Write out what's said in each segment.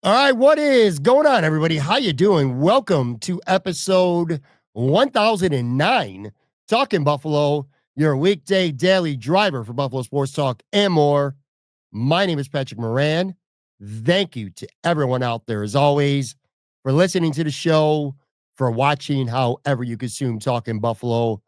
All right, what is going on, everybody? How you doing? Welcome to episode 1009, Talking Buffalo, your weekday daily driver for Buffalo Sports Talk and more. My name is Patrick Moran. Thank you to everyone out there, as always, for listening to the show, for watching however you consume Talking Buffalo.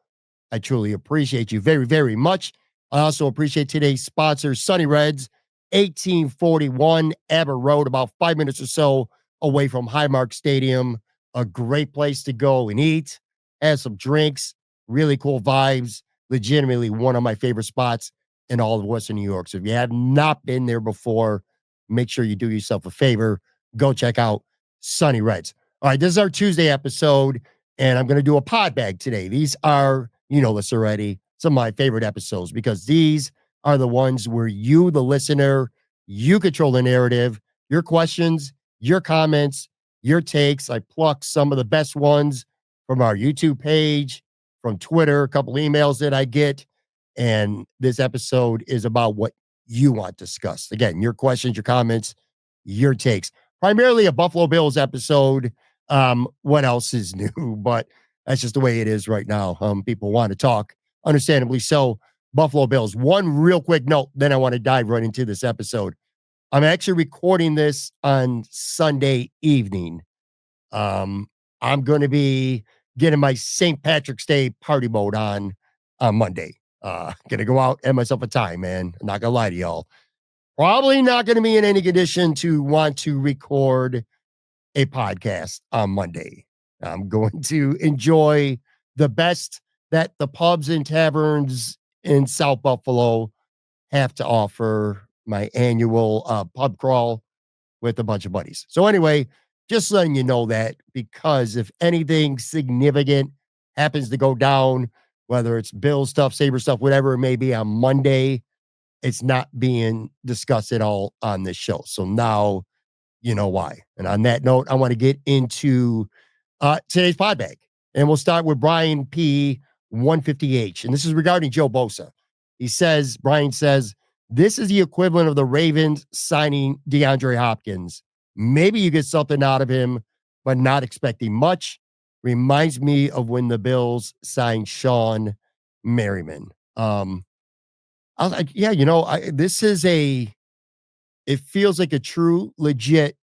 I truly appreciate you very, very much. I also appreciate today's sponsor, Sunny Reds, 1841 Aber Road, about 5 minutes or so away from Highmark Stadium. A great place to go and eat, have some drinks, really cool vibes. Legitimately one of my favorite spots in all of Western New York. So if you have not been there before, make sure you do yourself a favor. Go check out Sunny Reds. All right, this is our Tuesday episode, and I'm going to do a pod bag today. These are, you know this already, some of my favorite episodes because these are the ones where you, the listener, you control the narrative, your questions, your comments, your takes. I pluck some of the best ones from our YouTube page, from Twitter, a couple emails that I get. And this episode is about what you want discussed. Again, your questions, your comments, your takes. Primarily a Buffalo Bills episode. What else is new? But that's just the way it is right now. People want to talk, understandably so. Buffalo Bills. One real quick note, then I want to dive right into this episode. I'm actually recording this on Sunday evening. I'm going to be getting my St. Patrick's Day party mode on Monday. Gonna go out and myself a time, man. I'm not gonna lie to y'all. Probably not gonna be in any condition to want to record a podcast on Monday. I'm going to enjoy the best that the pubs and taverns in South Buffalo have to offer. My annual pub crawl with a bunch of buddies. So anyway, just letting you know that, because if anything significant happens to go down, whether it's Bill stuff, Saber stuff, whatever it may be on Monday, it's not being discussed at all on this show. So now you know why. And on that note, I want to get into today's pod bag. And we'll start with Brian P. 150H. And this is regarding Joe Bosa. Brian says, this is the equivalent of the Ravens signing DeAndre Hopkins. Maybe you get something out of him, but not expecting much. Reminds me of when the Bills signed Shawn Merriman. I was like, yeah, it feels like a true, legit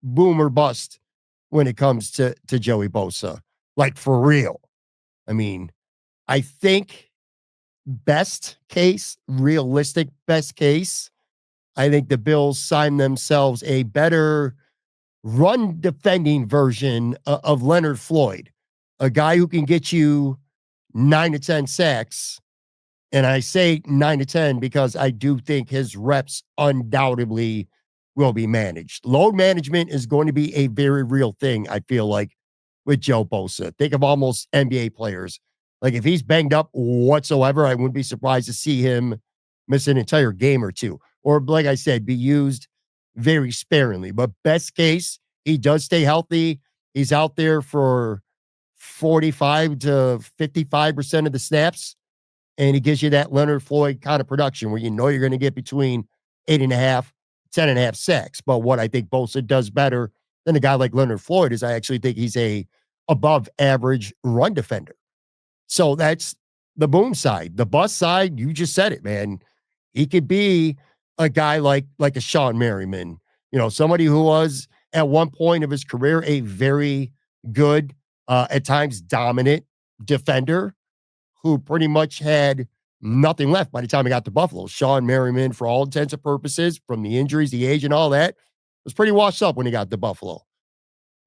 boom or bust when it comes to Joey Bosa. Like, for real. I mean, I think realistic best case, I think the Bills signed themselves a better run defending version of Leonard Floyd, a guy who can get you 9 to 10 sacks. And I say 9 to 10 because I do think his reps undoubtedly will be managed. Load management is going to be a very real thing, I feel like, with Joe Bosa. Think of almost NBA players. Like, if he's banged up whatsoever, I wouldn't be surprised to see him miss an entire game or two. Or, like I said, be used very sparingly. But best case, he does stay healthy. He's out there for 45 to 55% of the snaps. And he gives you that Leonard Floyd kind of production where you know you're going to get between 8.5, 10.5 sacks. But what I think Bosa does better than a guy like Leonard Floyd is I actually think he's a above average run defender. So that's the boom side. The bust side, you just said it, man. He could be a guy like a Shawn Merriman, somebody who was at one point of his career a very good, at times dominant defender who pretty much had nothing left by the time he got to Buffalo. Shawn Merriman, for all intents and purposes, from the injuries, the age, and all that, was pretty washed up when he got to Buffalo.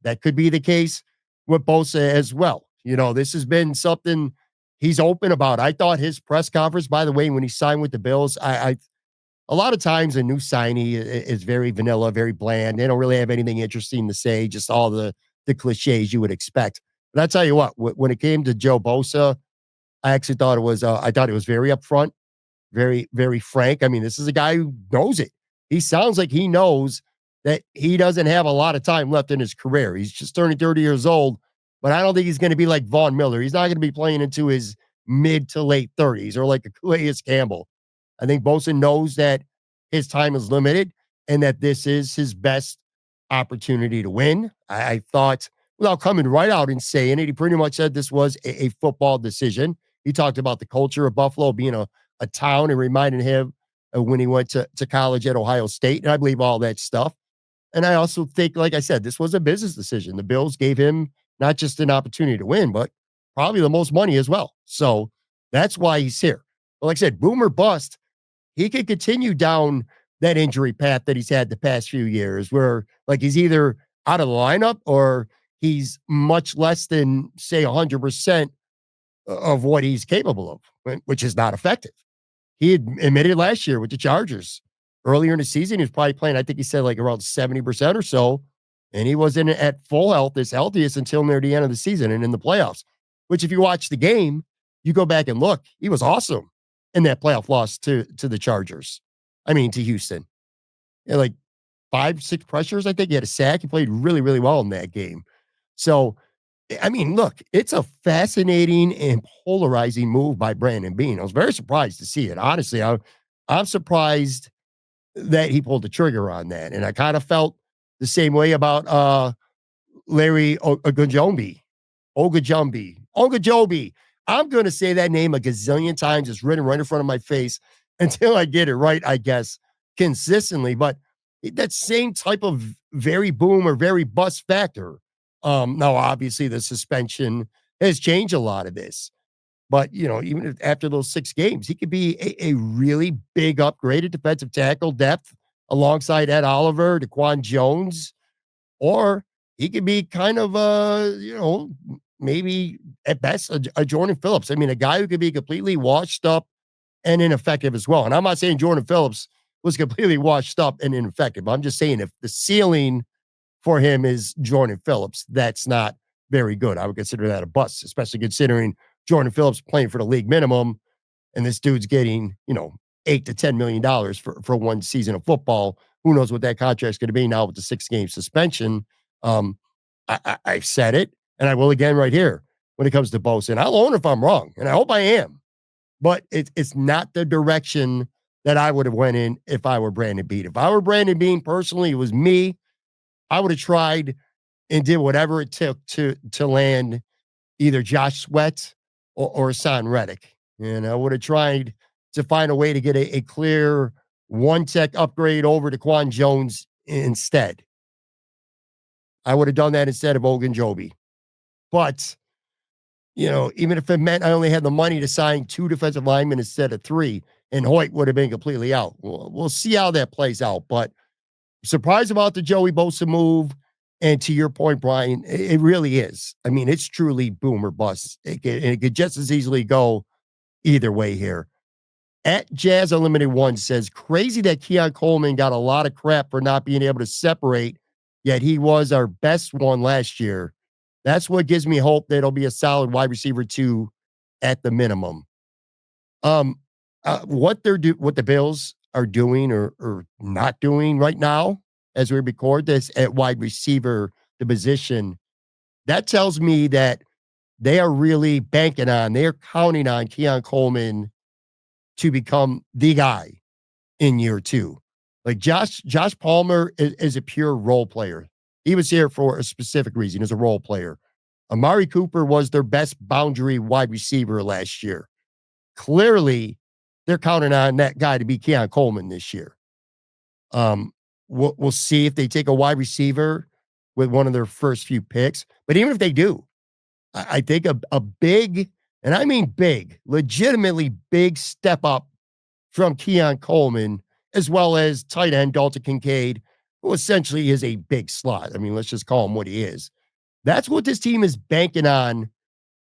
That could be the case with Bosa as well. This has been something he's open about. I thought his press conference, by the way, when he signed with the Bills, I a lot of times a new signee is very vanilla, very bland. They don't really have anything interesting to say, just all the cliches you would expect. But I tell you what, when it came to Joe Bosa, I actually thought it was very upfront, very, very frank. I mean, this is a guy who knows it. He sounds like he knows that he doesn't have a lot of time left in his career. He's just turning 30 years old, but I don't think he's going to be like Von Miller. He's not going to be playing into his mid to late 30s or like a Calais Campbell. I think Bosa knows that his time is limited and that this is his best opportunity to win. I thought, without coming right out and saying it, he pretty much said this was a football decision. He talked about the culture of Buffalo being a town and reminded him of when he went to college at Ohio State. And I believe all that stuff. And I also think, like I said, this was a business decision. The Bills gave him not just an opportunity to win, but probably the most money as well. So that's why he's here. But like I said, boom or bust, he could continue down that injury path that he's had the past few years, where like he's either out of the lineup or he's much less than, say, 100% of what he's capable of, which is not effective. He had admitted last year with the Chargers earlier in the season, he was probably playing, I think he said like around 70% or so. And he wasn't at full health, his healthiest until near the end of the season and in the playoffs, which if you watch the game, you go back and look, he was awesome in that playoff loss to the Chargers. I mean, to Houston. Yeah, like 5, 6 pressures. I think he had a sack. He played really, really well in that game. So, I mean, look, it's a fascinating and polarizing move by Brandon Beane. I was very surprised to see it. Honestly, I'm surprised that he pulled the trigger on that. And I kind of felt the same way about Larry Ogunjobi. I'm going to say that name a gazillion times. It's written right in front of my face until I get it right, I guess, consistently. But that same type of very boom or very bust factor. Now, obviously, the suspension has changed a lot of this. But, even after those 6 games, he could be a really big upgraded defensive tackle depth alongside Ed Oliver, DaQuan Jones, or he could be kind of, maybe at best a Jordan Phillips. I mean, a guy who could be completely washed up and ineffective as well. And I'm not saying Jordan Phillips was completely washed up and ineffective. I'm just saying if the ceiling for him is Jordan Phillips, that's not very good. I would consider that a bust, especially considering Jordan Phillips playing for the league minimum, and this dude's getting, $8 to $10 million for one season of football. Who knows what that contract's going to be now with the 6-game suspension? I've said it, and I will again right here when it comes to Bosa. And I'll own if I'm wrong, and I hope I am. But it's not the direction that I would have went in if I were Brandon Beane. If I were Brandon Beane personally, it was me. I would have tried and did whatever it took to land either Josh Sweat or Hassan Reddick. And I would have tried to find a way to get a clear one-tech upgrade over to Quan Jones instead. I would have done that instead of Ogunjobi. But, even if it meant I only had the money to sign 2 defensive linemen instead of 3, and Hoyt would have been completely out. We'll see how that plays out. But surprised about the Joey Bosa move. And to your point, Brian, it really is. I mean, it's truly boom or bust. It could just as easily go either way here. At Jazz Unlimited 1 says, crazy that Keon Coleman got a lot of crap for not being able to separate, yet he was our best one last year. That's what gives me hope that he'll be a solid wide receiver 2 at the minimum. What the Bills are doing or not doing right now as we record this at wide receiver, the position, that tells me that they are really they're counting on Keon Coleman to become the guy in year 2. Like Josh Palmer is a pure role player. He was here for a specific reason as a role player. Amari Cooper was their best boundary wide receiver last year. Clearly, they're counting on that guy to be Keon Coleman this year. We'll see if they take a wide receiver with one of their first few picks. But even if they do, I think a big, and I mean big, legitimately big step up from Keon Coleman, as well as tight end Dalton Kincaid, who essentially is a big slot. I mean, let's just call him what he is. That's what this team is banking on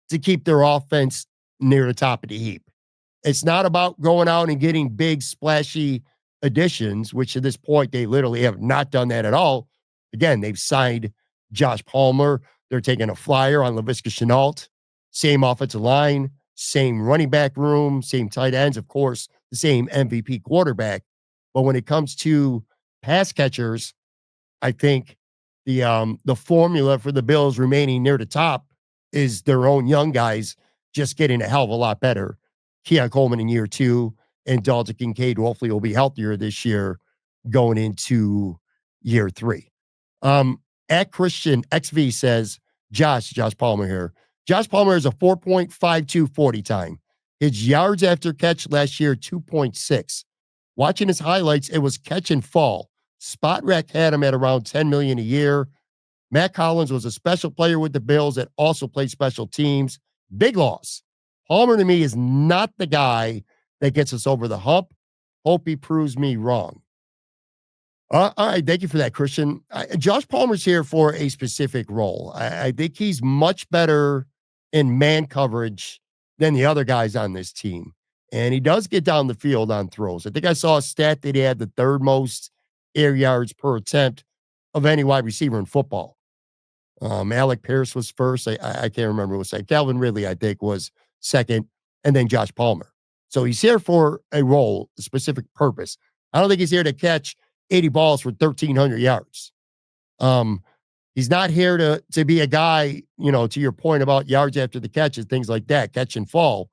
to keep their offense near the top of the heap. It's not about going out and getting big, splashy additions, which at this point, they literally have not done that at all. Again, they've signed Josh Palmer. They're taking a flyer on Laviska Shenault. Same offensive line, same running back room, same tight ends, of course, the same MVP quarterback. But when it comes to pass catchers, I think the formula for the Bills remaining near the top is their own young guys just getting a hell of a lot better. Keon Coleman in year 2 and Dalton Kincaid hopefully will be healthier this year going into year 3. Um, at Christian XV says, Josh Palmer here. Josh Palmer is a 4.52 40 time. His yards after catch last year, 2.6. Watching his highlights, it was catch and fall. Spot Rack had him at around 10 million a year. Matt Collins was a special player with the Bills that also played special teams. Big loss. Palmer to me is not the guy that gets us over the hump. Hope he proves me wrong. All right. Thank you for that, Christian. Josh Palmer's here for a specific role. I think he's much better in man coverage than the other guys on this team. And he does get down the field on throws. I think I saw a stat that he had the third most air yards per attempt of any wide receiver in football. Alec Pierce was first. I can't remember what was second. Calvin Ridley, I think, was second. And then Josh Palmer. So he's here for a role, a specific purpose. I don't think he's here to catch 80 balls for 1,300 yards. He's not here to be a guy, to your point about yards after the catch and things like that, catch and fall.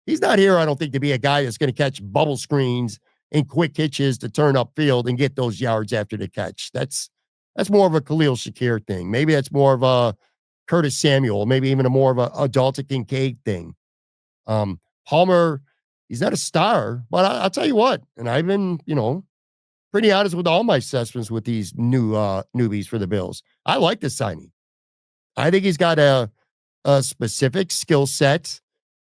He's not here, I don't think, to be a guy that's going to catch bubble screens and quick hitches to turn upfield and get those yards after the catch. That's more of a Khalil Shakir thing. Maybe that's more of a Curtis Samuel, maybe even more of a Dalton Kincaid thing. Palmer, he's not a star, but I'll tell you what, and I've been, pretty honest with all my assessments with these newbies for the Bills. I like this signing. I think he's got a specific skill set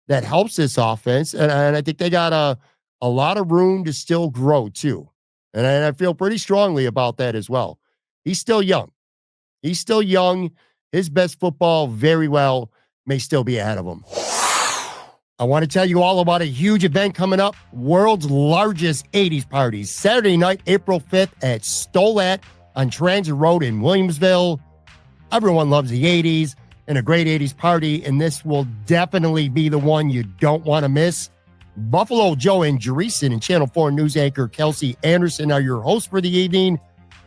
that helps this offense, and I think they got a lot of room to still grow too. And I feel pretty strongly about that as well. He's still young. His best football very well may still be ahead of him. I want to tell you all about a huge event coming up, world's largest 80s party, Saturday night, April 5th at Stolat on Transit Road in Williamsville. Everyone loves the 80s and a great 80s party, and this will definitely be the one you don't want to miss. Buffalo Joe Andreessen and Channel 4 news anchor Kelsey Anderson are your hosts for the evening.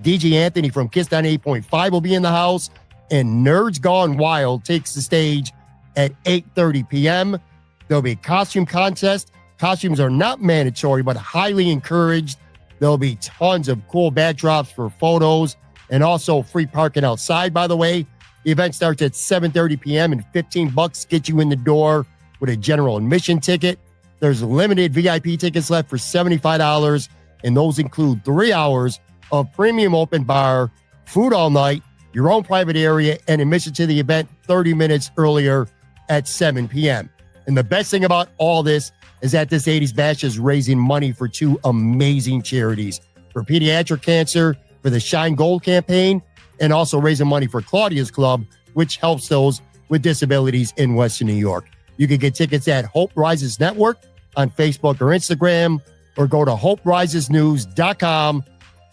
DJ Anthony from Kiss 98.5 will be in the house, and Nerds Gone Wild takes the stage at 8:30 p.m. There'll be a costume contest. Costumes are not mandatory, but highly encouraged. There'll be tons of cool backdrops for photos and also free parking outside, by the way. The event starts at 7:30 p.m. and $15 get you in the door with a general admission ticket. There's limited VIP tickets left for $75, and those include 3 hours of premium open bar, food all night, your own private area, and admission to the event 30 minutes earlier at 7 p.m. And the best thing about all this is that this 80s Bash is raising money for two amazing charities, for pediatric cancer, for the Shine Gold campaign, and also raising money for Claudia's Club, which helps those with disabilities in Western New York. You can get tickets at Hope Rises Network on Facebook or Instagram, or go to hoperisesnews.com.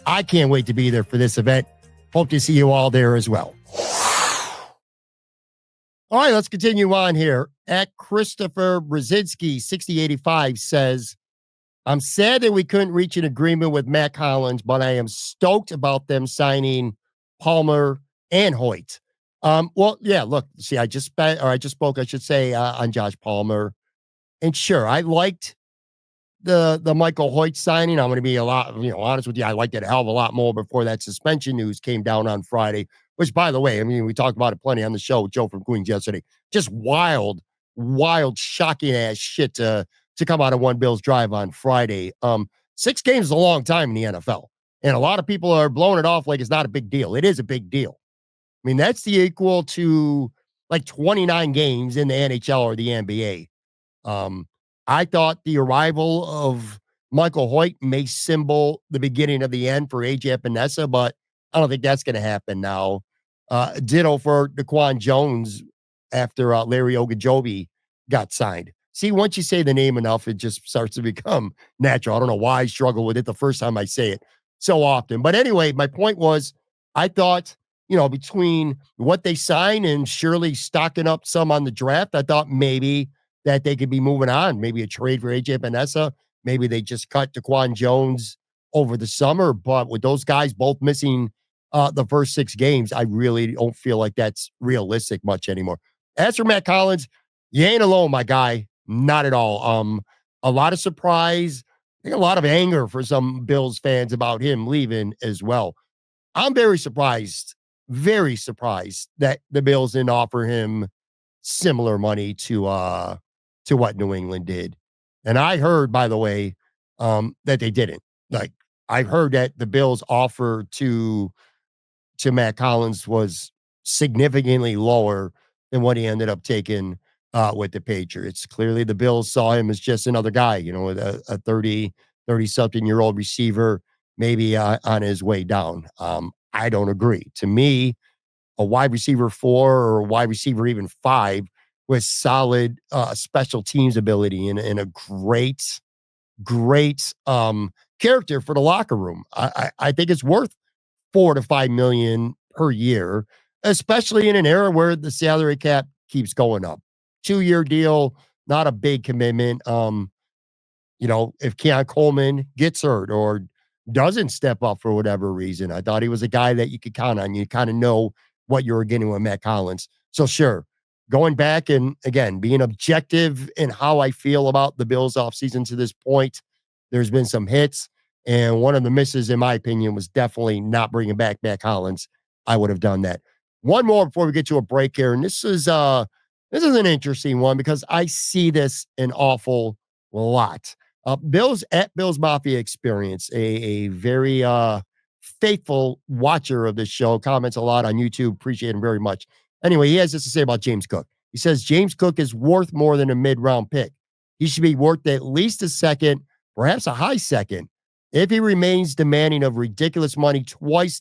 I can't wait to be there for this event. Hope to see you all there as well. All right, let's continue on here. At Christopher Brzezinski, 6085 says, I'm sad that we couldn't reach an agreement with Matt Collins, but I am stoked about them signing Palmer and Hoyt. Well, yeah, look, see, I just spoke, I should say, on Josh Palmer. And sure, I liked the Michael Hoyt signing. I'm going to be a lot, honest with you. I liked it a hell of a lot more before that suspension news came down on Friday, which, by the way, I mean, we talked about it plenty on the show with Joe from Queens yesterday. Just wild, shocking ass shit to come out of one Bills drive on Friday. 6 games is a long time in the NFL. And a lot of people are blowing it off like it's not a big deal. It is a big deal. I mean, that's the equal to like 29 games in the NHL or the NBA. I thought the arrival of Michael Hoyt may symbol the beginning of the end for AJ Epinesa, but I don't think that's going to happen now. Ditto for Daquan Jones after Larry Ogunjobi got signed. See, once you say the name enough, it just starts to become natural. I don't know why I struggle with it the first time I say it so often. But anyway, my point was, I thought, between what they sign and surely stocking up some on the draft, I thought maybe that they could be moving on, maybe a trade for AJ Epinesa. Maybe they just cut Daquan Jones over the summer. But with those guys both missing the first 6 games, I really don't feel like that's realistic much anymore. As for Matt Collins, you ain't alone, my guy. Not at all. A lot of surprise. I think a lot of anger for some Bills fans about him leaving as well. I'm very surprised that the Bills didn't offer him similar money to what New England did. And I heard, by the way, that they didn't. Like, I heard that the Bills offer to Matt Collins was significantly lower than what he ended up taking with the Patriots. Clearly, the Bills saw him as just another guy, with a 30 something year old receiver, maybe on his way down. I don't agree. To me, a wide receiver 4 or a wide receiver even 5 with solid special teams ability and a great character for the locker room. I think it's worth 4 to 5 million per year, especially in an era where the salary cap keeps going up. 2-year deal, not a big commitment. If Keon Coleman gets hurt or doesn't step up for whatever reason, I thought he was a guy that you could count on. You kind of know what you were getting with Matt Collins. So sure, going back and again, being objective in how I feel about the Bills offseason to this point, there's been some hits. And one of the misses, in my opinion, was definitely not bringing back Matt Collins. I would have done that. One more before we get to a break here. And this is an interesting one because I see this an awful lot. Bills at Bills Mafia Experience, a very faithful watcher of this show, comments a lot on YouTube. Appreciate him very much. Anyway, he has this to say about James Cook. He says James Cook is worth more than a mid-round pick. He should be worth at least a second, perhaps a high second. If he remains demanding of ridiculous money, twice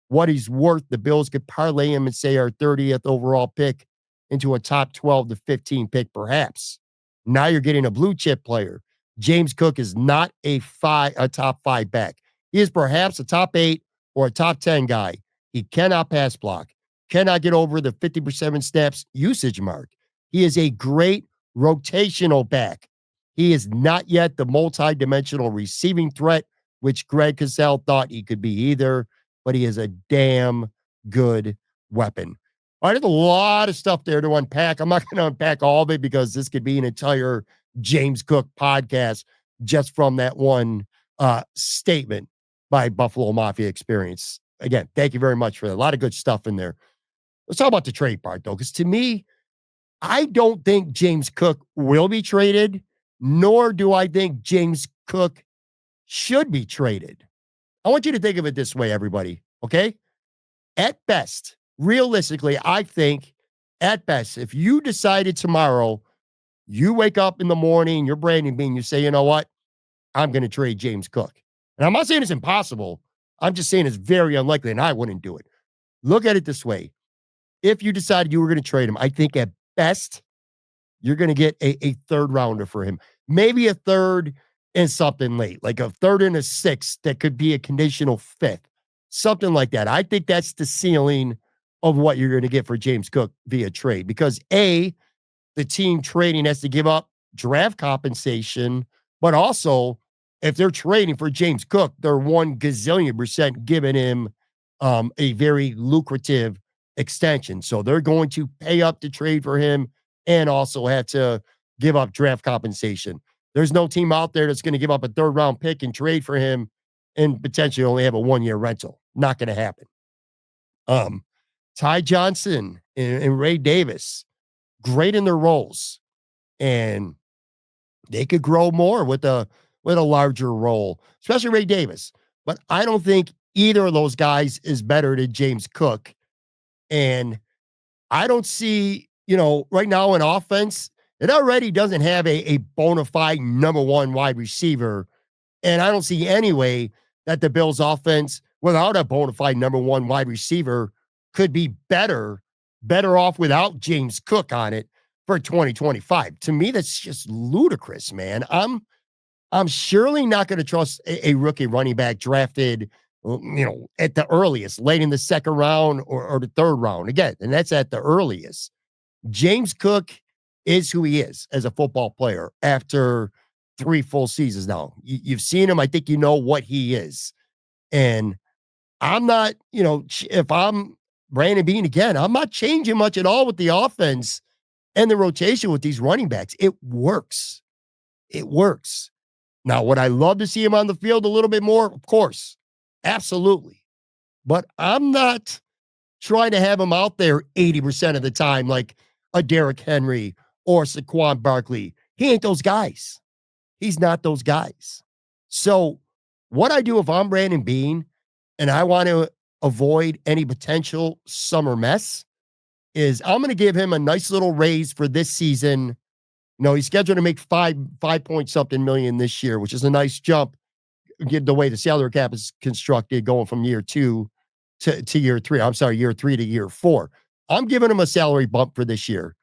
what he's worth, the Bills could parlay him and say our 30th overall pick into a top 12 to 15 pick, perhaps. Now you're getting a blue chip player. James Cook is not a top 5 back. He is perhaps a top 8 or a top 10 guy. He cannot pass block, cannot get over the 50% snaps usage mark. He is a great rotational back. He is not yet the multi-dimensional receiving threat, which Greg Cosell thought he could be either, but he is a damn good weapon. All right, there's a lot of stuff there to unpack. I'm not going to unpack all of it because this could be an entire James Cook podcast just from that one statement by Buffalo Mafia Experience. Again, thank you very much for that. A lot of good stuff in there. Let's talk about the trade part, though, because to me, I don't think James Cook will be traded, nor do I think James Cook should be traded. I want you to think of it this way, everybody, okay? At best, realistically, I think at best, if you decided tomorrow, you wake up in the morning, you're Brandon Bean, you say, you know what? I'm going to trade James Cook. And I'm not saying it's impossible. I'm just saying it's very unlikely, and I wouldn't do it. Look at it this way. If you decided you were going to trade him, I think at best, you're going to get a third rounder for him. Maybe a third and something late, like a third and a sixth that could be a conditional fifth, something like that. I think that's the ceiling of what you're going to get for James Cook via trade because A, the team trading has to give up draft compensation, but also if they're trading for James Cook, they're 1 gazillion% giving him a very lucrative extension. So they're going to pay up to trade for him and also have to give up draft compensation. There's no team out there that's going to give up a 3rd round pick and trade for him and potentially only have a 1-year rental. Not going to happen. Ty Johnson and Ray Davis, great in their roles, and they could grow more with a larger role, especially Ray Davis. But I don't think either of those guys is better than James Cook. And I don't see, right now in offense, it already doesn't have a bona fide number 1 wide receiver. And I don't see any way that the Bills offense without a bona fide number 1 wide receiver could be better off without James Cook on it for 2025. To me, that's just ludicrous, man. I'm surely not going to trust a rookie running back drafted, at the earliest, late in the 2nd round or the 3rd round. Again, and that's at the earliest. James Cook is who he is as a football player after 3 full seasons now. You've seen him. I think you know what he is. And I'm not, if I'm Brandon Bean again, I'm not changing much at all with the offense and the rotation with these running backs. It works. It works. Now, would I love to see him on the field a little bit more? Of course. Absolutely. but I'm not trying to have him out there 80% of the time like a Derrick Henry or Saquon Barkley. He ain't those guys. He's not those guys. So what I do if I'm Brandon Beane and I want to avoid any potential summer mess is I'm going to give him a nice little raise for this season. He's scheduled to make five point something million this year, which is a nice jump. Get the way the salary cap is constructed going from year two to year three. I'm sorry, year three to year four. I'm giving him a salary bump for this year.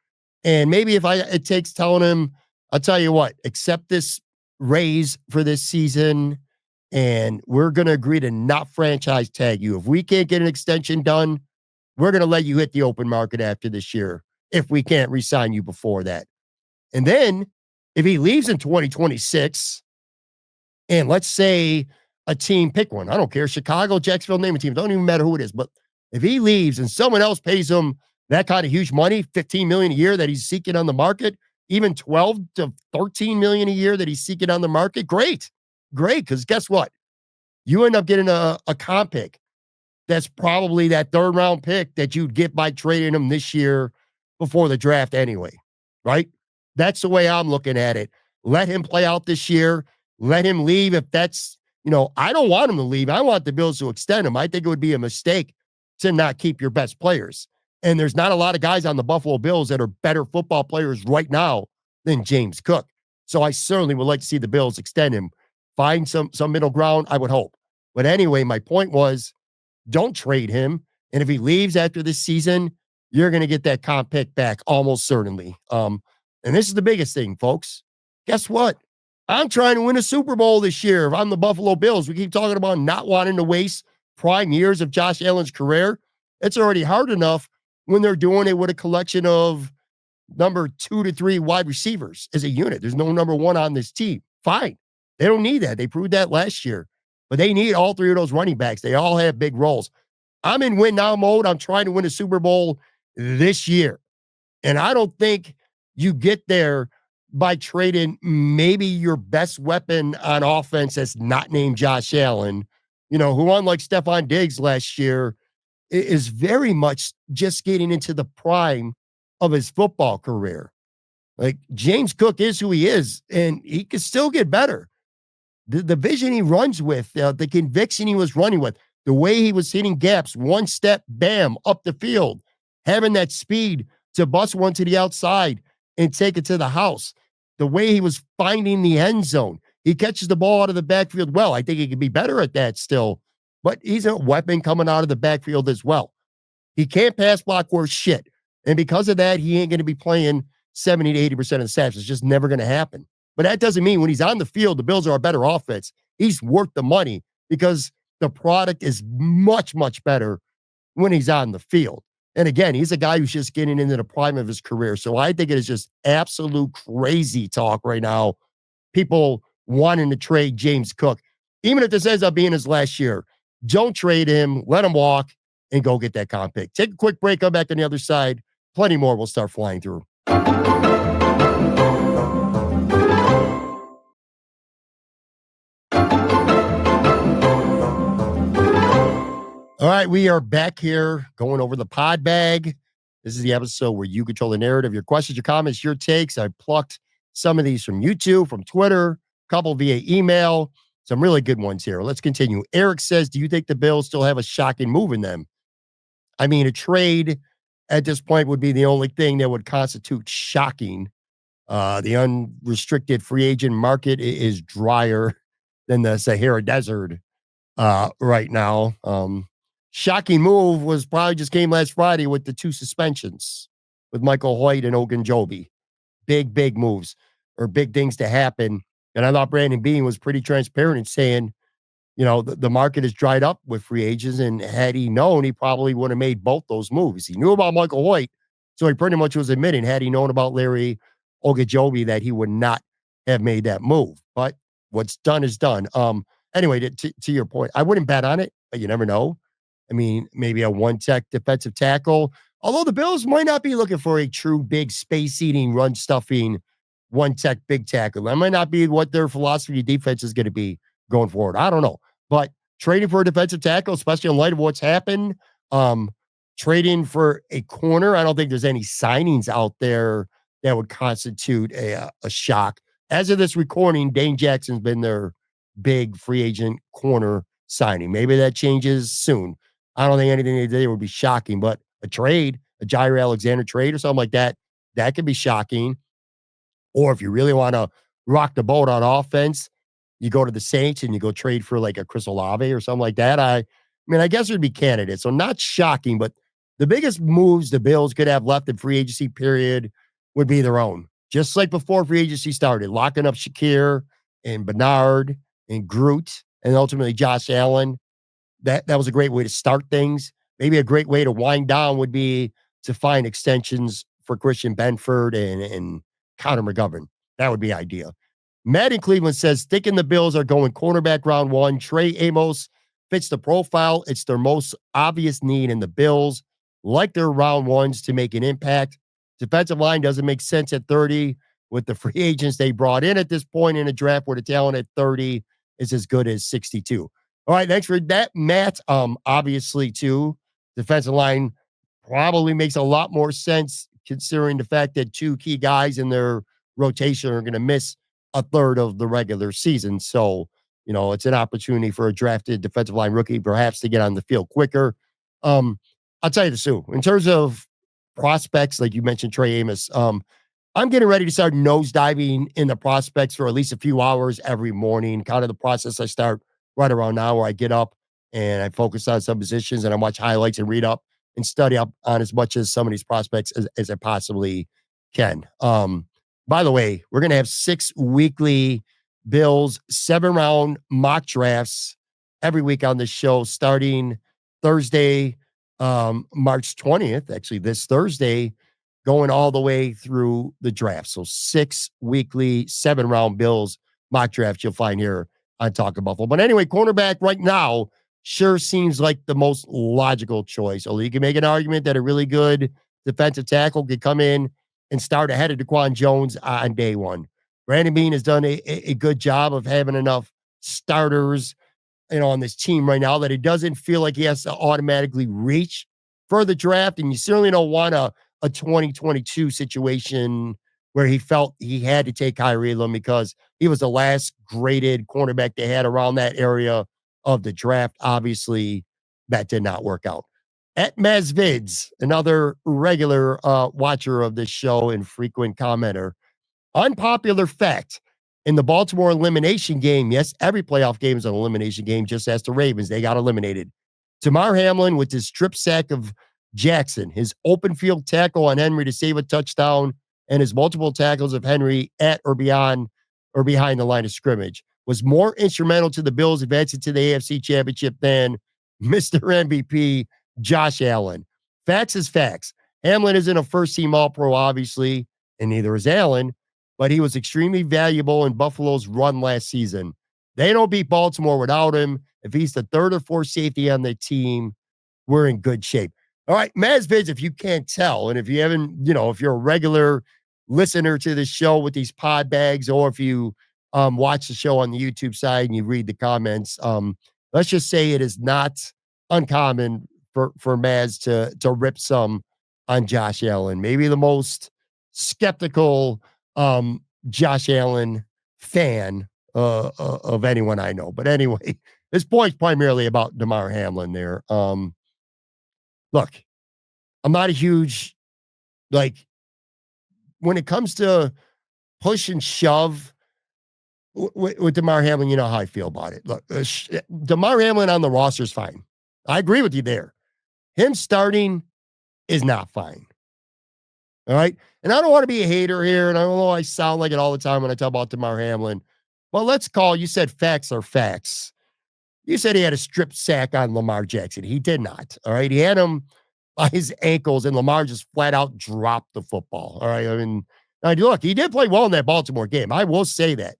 And maybe if it takes telling him, I'll tell you what, accept this raise for this season, and we're going to agree to not franchise tag you. If we can't get an extension done, we're going to let you hit the open market after this year if we can't re-sign you before that. And then if he leaves in 2026, and let's say a team, pick one, I don't care, Chicago, Jacksonville, name a team, don't even matter who it is, but if he leaves and someone else pays him that kind of huge money, $15 million a year that he's seeking on the market, even 12 to 13 million a year that he's seeking on the market, great. Because guess what? You end up getting a comp pick that's probably that third round pick that you'd get by trading him this year before the draft anyway, right? That's the way I'm looking at it. Let him play out this year. Let him leave if that's, I don't want him to leave. I want the Bills to extend him. I think it would be a mistake to not keep your best players. And there's not a lot of guys on the Buffalo Bills that are better football players right now than James Cook. So I certainly would like to see the Bills extend him. Find some middle ground, I would hope. But anyway, my point was, don't trade him. And if he leaves after this season, you're going to get that comp pick back almost certainly. And this is the biggest thing, folks. Guess what? I'm trying to win a Super Bowl this year. If I'm the Buffalo Bills, we keep talking about not wanting to waste prime years of Josh Allen's career. It's already hard enough when they're doing it with a collection of number 2 to 3 wide receivers as a unit. There's no number 1 on this team. Fine. They don't need that. They proved that last year. But they need all 3 of those running backs. They all have big roles. I'm in win now mode. I'm trying to win a Super Bowl this year. And I don't think you get there by trading maybe your best weapon on offense that's not named Josh Allen, who unlike Stephon Diggs last year is very much just getting into the prime of his football career. Like James Cook is who he is, and he can still get better. The vision he runs with, the conviction he was running with, the way he was hitting gaps, one step, bam, up the field, having that speed to bust one to the outside and take it to the house, the way he was finding the end zone. He catches the ball out of the backfield well. I think he could be better at that still, but he's a weapon coming out of the backfield as well. He can't pass block worth shit. And because of that, he ain't going to be playing 70 to 80% of the snaps. It's just never going to happen. But that doesn't mean when he's on the field, the Bills are a better offense. He's worth the money because the product is much, much better when he's on the field. And again, he's a guy who's just getting into the prime of his career. So I think it is just absolute crazy talk right now. People wanting to trade James Cook. Even if this ends up being his last year, don't trade him. Let him walk and go get that comp pick. Take a quick break. Come back on the other side. Plenty more will start flying through. All right, we are back here going over the Podbag. This is the episode where you control the narrative. Your questions, your comments, your takes. I plucked some of these from YouTube, from Twitter, a couple via email. Some really good ones here. Let's continue. Eric says, do you think the Bills still have a shocking move in them? I mean, a trade at this point would be the only thing that would constitute shocking. The unrestricted free agent market is drier than the Sahara Desert right now. Shocking move was probably just came last Friday with the 2 suspensions with Michael Hoyt and Ogunjobi. Big moves or big things to happen. And I thought Brandon Beane was pretty transparent in saying, the market is dried up with free agents. And had he known, he probably would have made both those moves. He knew about Michael Hoyt. So he pretty much was admitting, had he known about Larry Ogunjobi, that he would not have made that move. But what's done is done. Anyway, to your point, I wouldn't bet on it, but you never know. I mean, maybe a one-tech defensive tackle. Although the Bills might not be looking for a true big space-eating, run-stuffing, one-tech big tackle. That might not be what their philosophy of defense is going to be going forward. I don't know. But trading for a defensive tackle, especially in light of what's happened. Um, Trading for a corner, I don't think there's any signings out there that would constitute a shock. As of this recording, Dane Jackson's been their big free agent corner signing. Maybe that changes soon. I don't think anything they did would be shocking, but a trade, a Jair Alexander trade or something like that, that could be shocking. Or if you really want to rock the boat on offense, you go to the Saints and you go trade for like a Chris Olave or something like that. I mean, I guess there'd be candidates. So not shocking, but the biggest moves the Bills could have left in free agency period would be their own. Just like before free agency started, locking up Shakir and Bernard and Groot and ultimately Josh Allen. That was a great way to start things. Maybe a great way to wind down would be to find extensions for Christian Benford and Connor McGovern. That would be ideal. Matt in Cleveland says, thinking the Bills are going cornerback round one. Trey Amos fits the profile. It's their most obvious need, in the Bills like their round ones to make an impact. Defensive line doesn't make sense at 30 with the free agents they brought in at this point in a draft where the talent at 30 is as good as 62. All right, thanks for that, Matt. Obviously, too, defensive line probably makes a lot more sense considering the fact that two key guys in their rotation are going to miss a third of the regular season. So, it's an opportunity for a drafted defensive line rookie perhaps to get on the field quicker. I'll tell you this too. In terms of prospects, like you mentioned, Trey Amos, I'm getting ready to start nosediving in the prospects for at least a few hours every morning. Kind of the process I start right around now, where I get up and I focus on some positions and I watch highlights and read up and study up on as much as some of these prospects as I possibly can. By the way, we're going to have 6 weekly Bills 7-round mock drafts every week on this show, starting Thursday, March 20th, actually this Thursday, going all the way through the draft. So 6 weekly 7-round Bills mock drafts you'll find here on Talking Buffalo. But anyway, cornerback right now sure seems like the most logical choice. Although you can make an argument that a really good defensive tackle could come in and start ahead of Daquan Jones on day one. Brandon Beane has done a good job of having enough starters, on this team right now that it doesn't feel like he has to automatically reach for the draft. And you certainly don't want a 2022 situation where he felt he had to take Kyrie Elam because he was the last graded cornerback they had around that area of the draft. Obviously, that did not work out. At Mazvids, another regular watcher of this show and frequent commenter, unpopular fact, in the Baltimore elimination game, yes, every playoff game is an elimination game, just as the Ravens. They got eliminated. Damar Hamlin with his strip sack of Jackson, his open field tackle on Henry to save a touchdown, and his multiple tackles of Henry at or behind the line of scrimmage was more instrumental to the Bills advancing to the AFC Championship than Mr. MVP Josh Allen. Facts is facts. Hamlin isn't a first-team All-Pro, obviously, and neither is Allen, but he was extremely valuable in Buffalo's run last season. They don't beat Baltimore without him. If he's the third or fourth safety on the team, we're in good shape. All right, Mazvids, if you can't tell, and if you haven't, if you're a regular listener to the show with these pod bags, or if you watch the show on the YouTube side and you read the comments, let's just say it is not uncommon for Maz to rip some on Josh Allen. Maybe the most skeptical Josh Allen fan of anyone I know. But anyway, this point's primarily about Damar Hamlin there. Look, I'm not a huge, when it comes to push and shove with Damar Hamlin, you know how I feel about it. Look, Damar Hamlin on the roster is fine. I agree with you there. Him starting is not fine. All right. And I don't want to be a hater here. And I don't know I sound like it all the time when I talk about Damar Hamlin. But you said facts are facts. You said he had a strip sack on Lamar Jackson. He did not. All right. He had him by his ankles, and Lamar just flat out dropped the football. All right. I mean, look, he did play well in that Baltimore game. I will say that.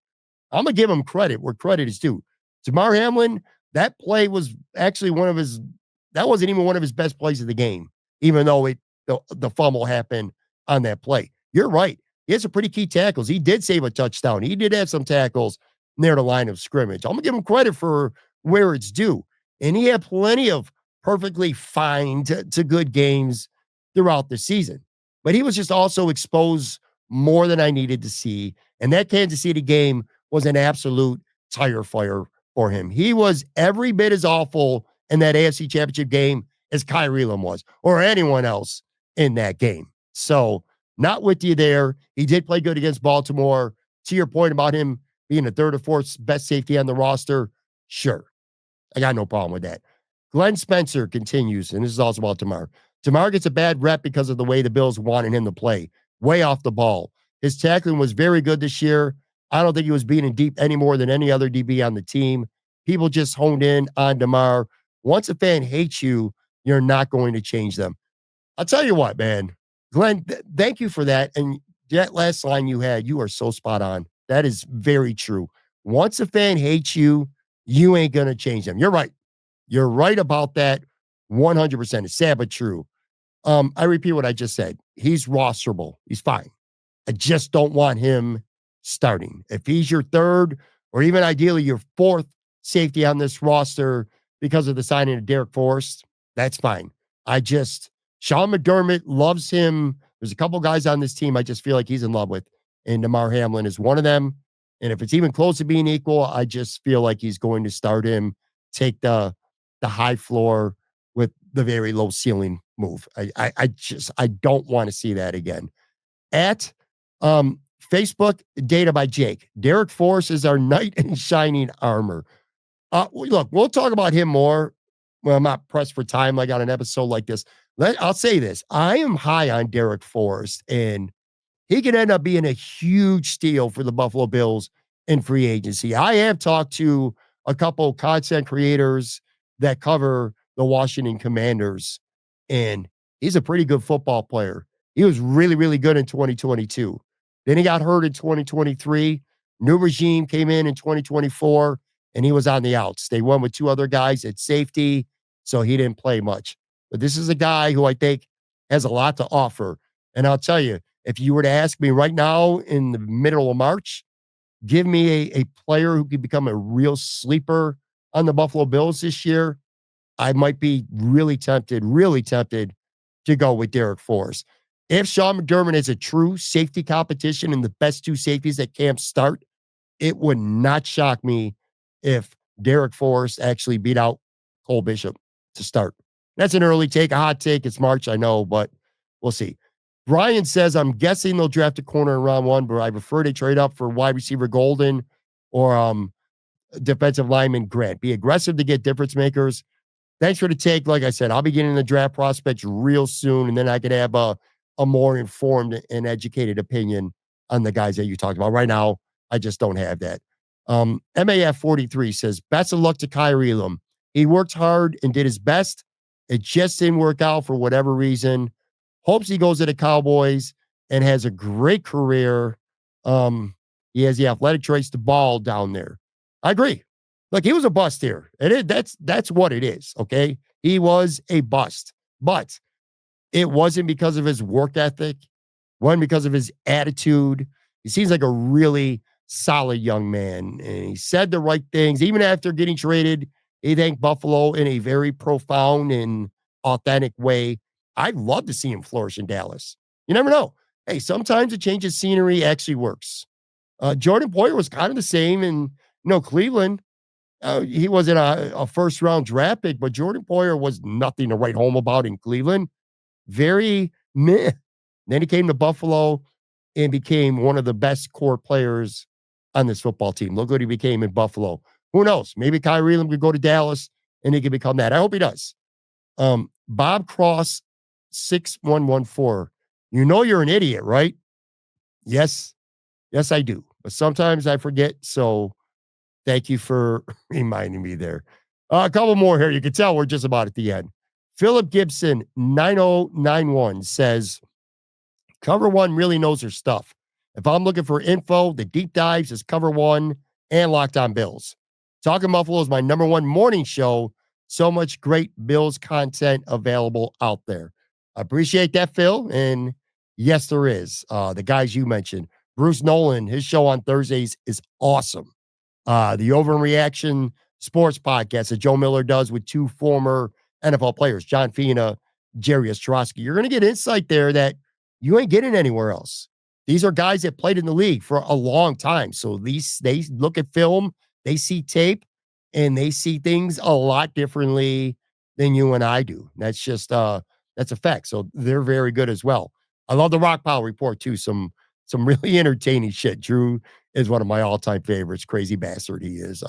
I'm going to give him credit where credit is due. Damar Hamlin, that play was actually that wasn't even one of his best plays of the game, even though the fumble happened on that play. You're right. He had some pretty key tackles. He did save a touchdown. He did have some tackles near the line of scrimmage. I'm going to give him credit for where it's due. And he had plenty of perfectly fine to good games throughout the season. But he was just also exposed more than I needed to see. And that Kansas City game was an absolute tire fire for him. He was every bit as awful in that AFC Championship game as Kyrie Elam was, or anyone else in that game. So, not with you there. He did play good against Baltimore. To your point about him being the third or fourth best safety on the roster, sure. I got no problem with that. Glenn Spencer continues, and this is also about Tamar. Tamar gets a bad rep because of the way the Bills wanted him to play, way off the ball. His tackling was very good this year. I don't think he was beating deep any more than any other DB on the team. People just honed in on Damar. Once a fan hates you, you're not going to change them. I'll tell you what, man. Glenn, thank you for that. And that last line you had, you are so spot on. That is very true. Once a fan hates you, you ain't going to change them. You're right. You're right about that 100%. It's sad but true. I repeat what I just said. He's rosterable. He's fine. I just don't want him starting. If he's your third or even ideally your fourth safety on this roster because of the signing of Derek Forrest, that's fine. Sean McDermott loves him. There's a couple guys on this team I just feel like he's in love with, and Damar Hamlin is one of them. And if it's even close to being equal, I just feel like he's going to start him, take the high floor with the very low ceiling move. I don't want to see that again. At Facebook, data by Jake. Derek Force is our knight in shining armor. Look, we'll talk about him more. Well, I'm not pressed for time like on an episode like this. I'll say this. I am high on Derek Forrest, and he could end up being a huge steal for the Buffalo Bills in free agency. I have talked to a couple content creators that cover the Washington Commanders, and he's a pretty good football player. He was really, really good in 2022. Then he got hurt in 2023. New regime came in 2024, and he was on the outs. They went with two other guys at safety, so he didn't play much. But this is a guy who I think has a lot to offer. And I'll tell you, if you were to ask me right now in the middle of March, give me a player who could become a real sleeper on the Buffalo Bills this year, I might be really tempted to go with Derek Forrest. If Sean McDermott is a true safety competition and the best two safeties at camp start, it would not shock me if Derek Forrest actually beat out Cole Bishop to start. That's an early take, a hot take. It's March, I know, but we'll see. Brian says, I'm guessing they'll draft a corner in round one, but I prefer to trade up for wide receiver Golden or defensive lineman Grant. Be aggressive to get difference makers. Thanks for the take. Like I said, I'll be getting the draft prospects real soon, and then I could have a more informed and educated opinion on the guys that you talked about. Right now, I just don't have that. MAF43 says, best of luck to Kyrie Elam. He worked hard and did his best. It just didn't work out for whatever reason. Hopes he goes to the Cowboys and has a great career. He has the athletic traits to ball down there. I agree. Look, he was a bust here. That's what it is, okay? He was a bust. But it wasn't because of his work ethic. Wasn't because of his attitude. He seems like a really solid young man. And he said the right things. Even after getting traded, he thanked Buffalo in a very profound and authentic way. I'd love to see him flourish in Dallas. You never know. Hey, sometimes a change of scenery actually works. Jordan Poyer was kind of the same in Cleveland. He wasn't a first round draft pick, but Jordan Poyer was nothing to write home about in Cleveland. Very meh. Then he came to Buffalo and became one of the best core players on this football team. Look what he became in Buffalo. Who knows? Maybe Kyrie Elam could go to Dallas and he could become that. I hope he does. Bob Cross 6114. You know you're an idiot, right? Yes. Yes, I do. But sometimes I forget. So thank you for reminding me there. A couple more here. You can tell we're just about at the end. Philip Gibson 9091 says, Cover One really knows her stuff. If I'm looking for info, the deep dives is Cover One and Locked On Bills. Talking Buffalo is my number one morning show. So much great Bills content available out there. I appreciate that, Phil. And yes, there is. The guys you mentioned, Bruce Nolan, his show on Thursdays is awesome. The overreaction sports podcast that Joe Miller does with two former NFL players, John Fina, Jerry Ostrowski. You're going to get insight there that you ain't getting anywhere else. These are guys that played in the league for a long time. So these they look at film, they see tape, and they see things a lot differently than you and I do. That's a fact. So they're very good as well. I love the Rock Pile report too. Some really entertaining shit. Drew is one of my all-time favorites. Crazy bastard he is.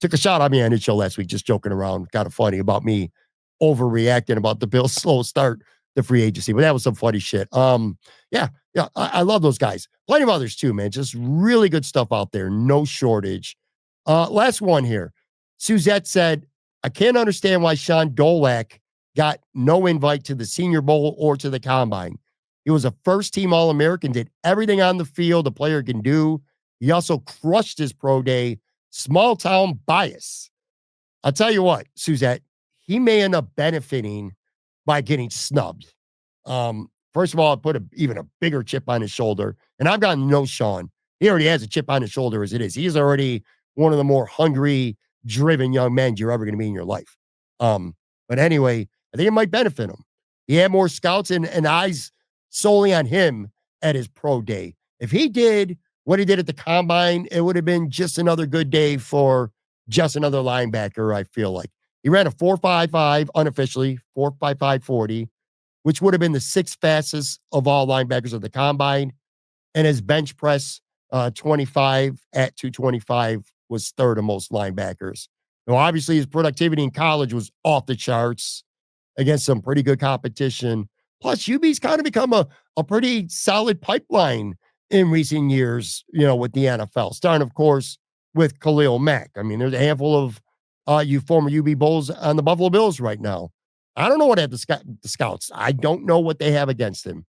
Took a shot at me on his show last week, just joking around, kind of funny about me overreacting about the Bills' slow start the free agency, but that was some funny shit. Yeah, I love those guys. Plenty of others too, man. Just really good stuff out there. No shortage. Last one here. Suzette said, I can't understand why Sean Dolak got no invite to the Senior Bowl or to the Combine. He was a first-team All-American, did everything on the field a player can do. He also crushed his pro day. Small-town bias. I'll tell you what, Suzette, he may end up benefiting by getting snubbed. First of all, it put even a bigger chip on his shoulder. And I've gotten to know Sean. He already has a chip on his shoulder as it is. He's already one of the more hungry, driven young men you're ever going to be in your life. But anyway, I think it might benefit him. He had more scouts and eyes solely on him at his pro day. If he did what he did at the Combine, it would have been just another good day for just another linebacker, I feel like. He ran a 4.55 unofficially, 4.55 40, which would have been the sixth fastest of all linebackers at the Combine. And his bench press 25 at 225 was third of most linebackers. Now, obviously, his productivity in college was off the charts against some pretty good competition. Plus, UB's kind of become a pretty solid pipeline in recent years, with the NFL. Starting, of course, with Khalil Mack. I mean, there's a handful of you former UB Bulls on the Buffalo Bills right now. I don't know what the scouts. I don't know what they have against him.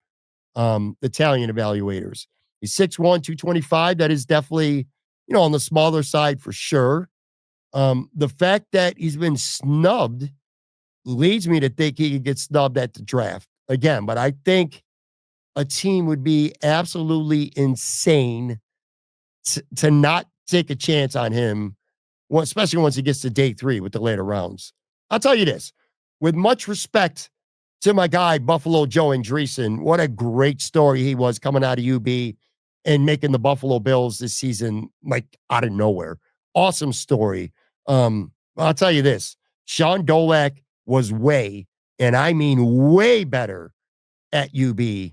The Italian evaluators. He's 6'1", 225. That is definitely, on the smaller side for sure. The fact that he's been snubbed leads me to think he could get snubbed at the draft again. But I think a team would be absolutely insane to not take a chance on him, especially once he gets to day 3 with the later rounds. I'll tell you this, with much respect to my guy, Buffalo Joe Andreessen, what a great story he was coming out of UB and making the Buffalo Bills this season, like out of nowhere. Awesome story. I'll tell you this, Sean Dolak was and I mean way better at UB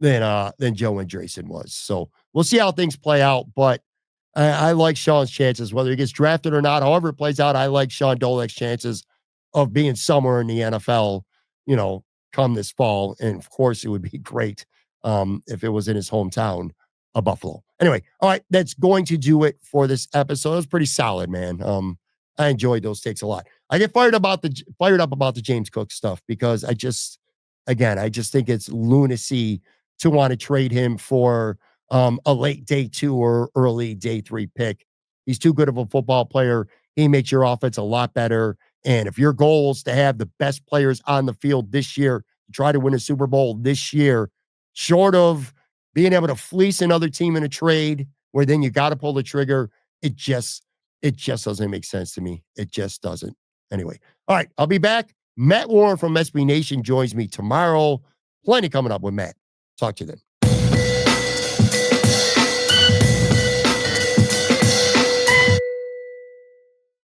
than Joe Andreessen was. So we'll see how things play out, but I like Sean's chances, whether he gets drafted or not. However it plays out, I like Sean Dolak's chances of being somewhere in the NFL, come this fall. And of course, it would be great if it was in his hometown of Buffalo. Anyway, all right, that's going to do it for this episode. It was pretty solid, man. I enjoyed those takes a lot. I get fired up about the James Cook stuff because I just think it's lunacy to want to trade him for a late day 2 or early day 3 pick. He's too good of a football player. He makes your offense a lot better. And if your goal is to have the best players on the field this year, try to win a Super Bowl this year, short of being able to fleece another team in a trade where then you got to pull the trigger, it just doesn't make sense to me. It just doesn't. Anyway, all right, I'll be back. Matt Warren from SB Nation joins me tomorrow. Plenty coming up with Matt. Talk to you then.